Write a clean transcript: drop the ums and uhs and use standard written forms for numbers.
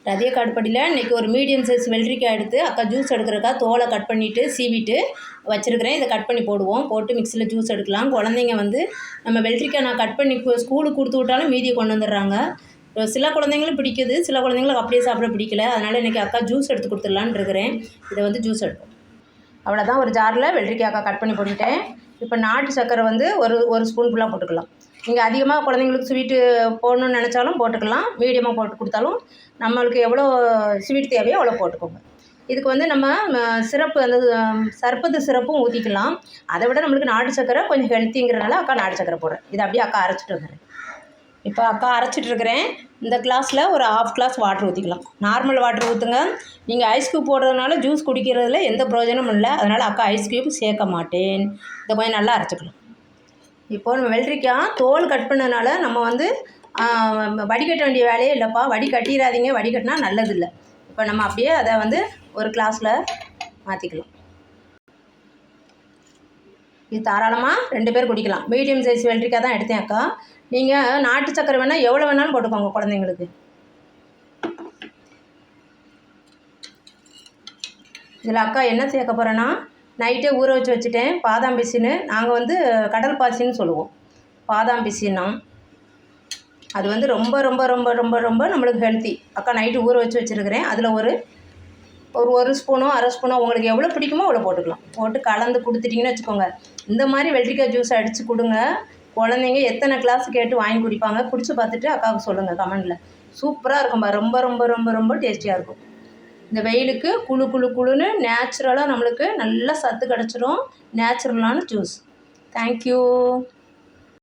ரதிய காடுப்படியில் இன்றைக்கி ஒரு medium size வெள்ளரிக்காய் எடுத்து அக்கா ஜூஸ் எடுக்கிறக்கா தோலை கட் பண்ணிவிட்டு சீவிட்டு வச்சுருக்கிறேன். இதை கட் பண்ணி போட்டு மிக்சியில் ஜூஸ் எடுக்கலாம். குழந்தைங்க வந்து நம்ம வெள்ளரிக்காய் நான் கட் பண்ணி ஸ்கூலுக்கு கொடுத்து விட்டாலும் மீதியை கொண்டு வந்துடுறாங்க. சில குழந்தைங்களும் பிடிக்குது, சில குழந்தைங்களுக்கு அப்படியே சாப்பிட பிடிக்கல. அதனால் இன்றைக்கி அக்கா ஜூஸ் எடுத்து கொடுத்துடலான்னு இருக்கிறேன். இதை வந்து ஜூஸ் எடுப்போம். அவ்வளோதான். ஒரு ஜாரில் வெள்ளரிக்காய் அக்கா கட் பண்ணி போட்டுட்டேன். இப்போ நாட்டு சர்க்கரை வந்து ஒரு ஸ்பூன் ஃபுல்லாக போட்டுக்கலாம். நீங்கள் அதிகமாக குழந்தைங்களுக்கு ஸ்வீட்டு போடணுன்னு நினச்சாலும் போட்டுக்கலாம். மீடியமாக போட்டு கொடுத்தாலும் நம்மளுக்கு எவ்வளோ ஸ்வீட் தேவையோ அவ்வளோ போட்டுக்கோங்க. இதுக்கு வந்து நம்ம சிரப்பு அந்த சர்பத்து சிரப்பும் ஊற்றிக்கலாம். அதை விட நம்மளுக்கு நாட்டு சர்க்கரை கொஞ்சம் ஹெல்த்திங்கிறனால அக்கா நாட்டு சர்க்கரை போடுறேன். இதை அப்படியே அக்கா அரைச்சிட்டு வந்துடுறேன். இப்போ அக்கா அரைச்சிட்ருக்கிறேன். இந்த கிளாஸில் ஒரு 1/2 கிளாஸ் வாட்ரு ஊற்றிக்கலாம். நார்மல் வாட்ரு ஊற்றுங்க. நீங்கள் ஐஸ் க்யூப் போடுறதுனால ஜூஸ் குடிக்கிறதுல எந்த பிரயோஜனமும் இல்லை. அதனால் அக்கா ஐஸ் க்யூப் சேர்க்க மாட்டேன். இதை கொஞ்சம் நல்லா அரைச்சிக்கலாம். இப்போது நம்ம வெள்ளரிக்காய் தோல் கட் பண்ணனால நம்ம வந்து வடிகட்ட வேண்டிய வேலையே இல்லைப்பா. வடிகட்டிடாதீங்க, வடிகட்டினா நல்லதில்லை. இப்போ நம்ம அப்படியே அதை வந்து ஒரு கிளாஸில் மாற்றிக்கலாம். இது தாராளமாக 2 பேர் குடிக்கலாம். மீடியம் சைஸ் வெள்ளரிக்காய் தான் எடுத்தேன் அக்கா. நீங்கள் நாட்டு சக்கரை வேணால் எவ்வளோ வேணாலும் போட்டுக்கோங்க குழந்தைங்களுக்கு. இதில் அக்கா என்ன சேர்க்க போகிறேன்னா, நைட்டே ஊற வச்சுட்டேன் பாதாம் பிசின்னு. நாங்கள் வந்து கடல் பாசின்னு சொல்லுவோம். பாதாம் பிசின்னா அது வந்து ரொம்ப ரொம்ப ரொம்ப ரொம்ப ரொம்ப நம்மளுக்கு ஹெல்த்தி. அக்கா நைட்டு ஊற வச்சுருக்கிறேன். அதில் ஒரு ஸ்பூனோ 1/2 ஸ்பூனோ உங்களுக்கு எவ்வளோ பிடிக்குமோ அவ்வளோ போட்டுக்கலாம். போட்டு கலந்து கொடுத்துட்டிங்கன்னு வச்சுக்கோங்க. இந்த மாதிரி வெள்ளரிக்காய் ஜூஸ் அடித்து கொடுங்க. குழந்தைங்க எத்தனை கிளாஸ் கேட்டு வாங்கி குடிப்பாங்க. குடிச்சு பார்த்துட்டு அக்காவுக்கு சொல்லுங்கள் கமெண்டில். சூப்பராக இருக்கும்பா. ரொம்ப ரொம்ப ரொம்ப ரொம்ப டேஸ்டியாக இருக்கும். இந்த வெயிலுக்கு குளுன்னு நேச்சுரலாக நம்மளுக்கு நல்லா சத்து கிடச்சிரும். நேச்சுரலான ஜூஸ். தேங்க்யூ.